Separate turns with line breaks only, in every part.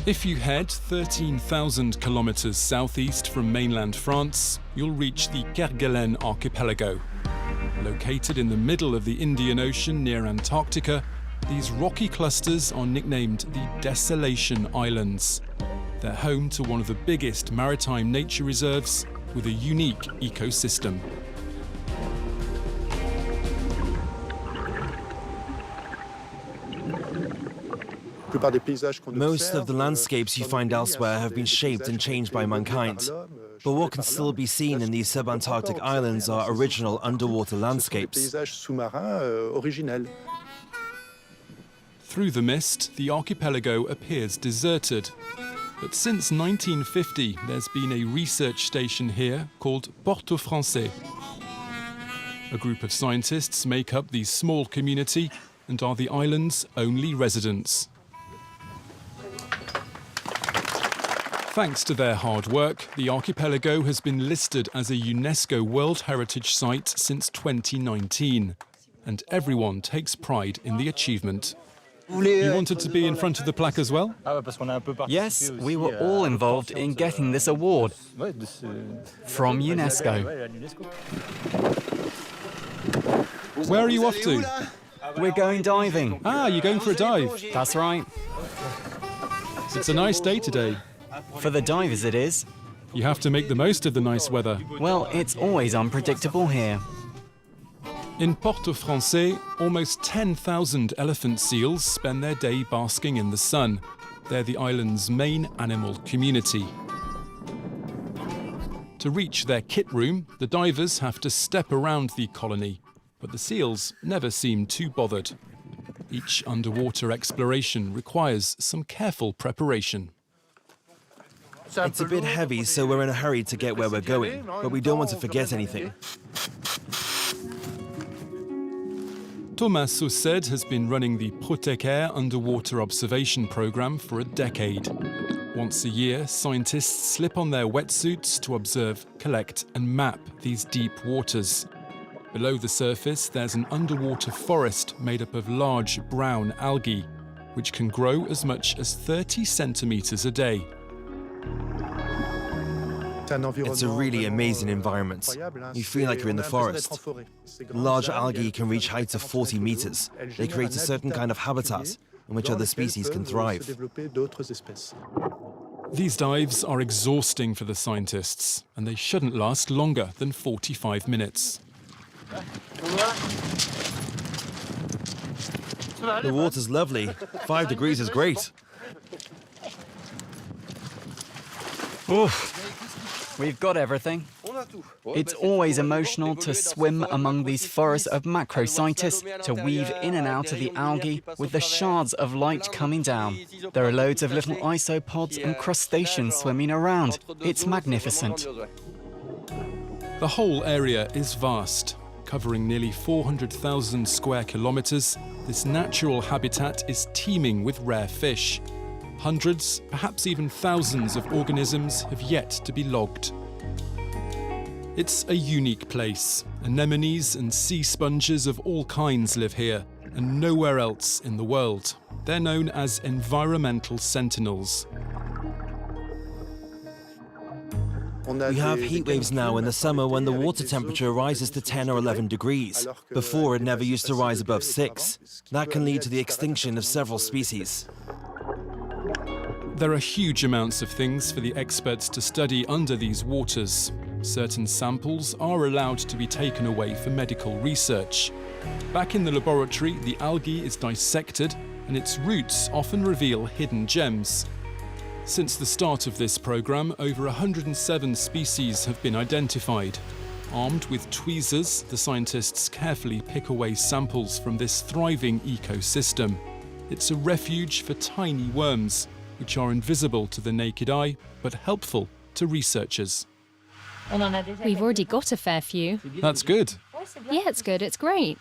If you head 13,000 kilometres southeast from mainland France, you'll reach the Kerguelen Archipelago. Located in the middle of the Indian Ocean near Antarctica, these rocky clusters are nicknamed the Desolation Islands. They're home to one of the biggest maritime nature reserves with a unique ecosystem.
Most of the landscapes you find elsewhere have been shaped and changed by mankind. But what can still be seen in these subantarctic islands are original underwater landscapes.
Through the mist, the archipelago appears deserted. But since 1950, there's been a research station here called Porto Francais. A group of scientists make up the small community and are the island's only residents. Thanks to their hard work, the archipelago has been listed as a UNESCO World Heritage Site since 2019, and everyone takes pride in the achievement. You wanted to be in front of the plaque as well?
Yes, we were all involved in getting this award from UNESCO.
Where are you off to?
We're going diving.
Ah, you're going for a dive.
That's right.
It's a nice day today.
For the divers it is.
You have to make the most of the nice weather.
Well, it's always unpredictable here.
In Porto Francais, almost 10,000 elephant seals spend their day basking in the sun. They're the island's main animal community. To reach their kit room, the divers have to step around the colony, but the seals never seem too bothered. Each underwater exploration requires some careful preparation.
It's a bit heavy, so we're in a hurry to get where we're going, but we don't want to forget anything.
Thomas Sauced has been running the Protecaire underwater observation program for a decade. Once a year, scientists slip on their wetsuits to observe, collect and map these deep waters. Below the surface, there's an underwater forest made up of large brown algae, which can grow as much as 30 centimetres a day.
It's a really amazing environment. You feel like you're in the forest. Large algae can reach heights of 40 meters. They create a certain kind of habitat in which other species can thrive.
These dives are exhausting for the scientists, and they shouldn't last longer than 45 minutes.
The water's lovely. 5 degrees is great.
Oof. We've got everything. It's always emotional to swim among these forests of macrocytis, to weave in and out of the algae with the shards of light coming down. There are loads of little isopods and crustaceans swimming around. It's magnificent.
The whole area is vast. Covering nearly 400,000 square kilometres, this natural habitat is teeming with rare fish. Hundreds, perhaps even thousands of organisms have yet to be logged. It's a unique place. Anemones and sea sponges of all kinds live here, and nowhere else in the world. They're known as environmental sentinels.
We have heat waves now in the summer when the water temperature rises to 10 or 11 degrees. Before, it never used to rise above 6. That can lead to the extinction of several species.
There are huge amounts of things for the experts to study under these waters. Certain samples are allowed to be taken away for medical research. Back in the laboratory, the algae is dissected and its roots often reveal hidden gems. Since the start of this program, over 107 species have been identified. Armed with tweezers, the scientists carefully pick away samples from this thriving ecosystem. It's a refuge for tiny worms, which are invisible to the naked eye, but helpful to researchers.
We've already got a fair few.
That's good.
Yeah, it's good, it's great.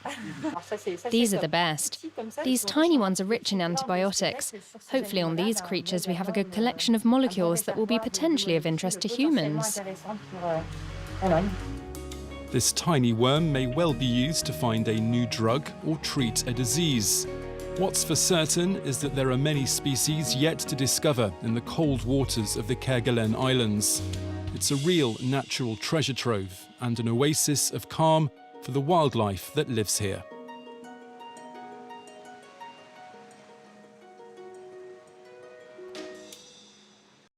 These are the best. These tiny ones are rich in antibiotics. Hopefully on these creatures we have a good collection of molecules that will be potentially of interest to humans.
This tiny worm may well be used to find a new drug or treat a disease. What's for certain is that there are many species yet to discover in the cold waters of the Kerguelen Islands. It's a real natural treasure trove and an oasis of calm for the wildlife that lives here.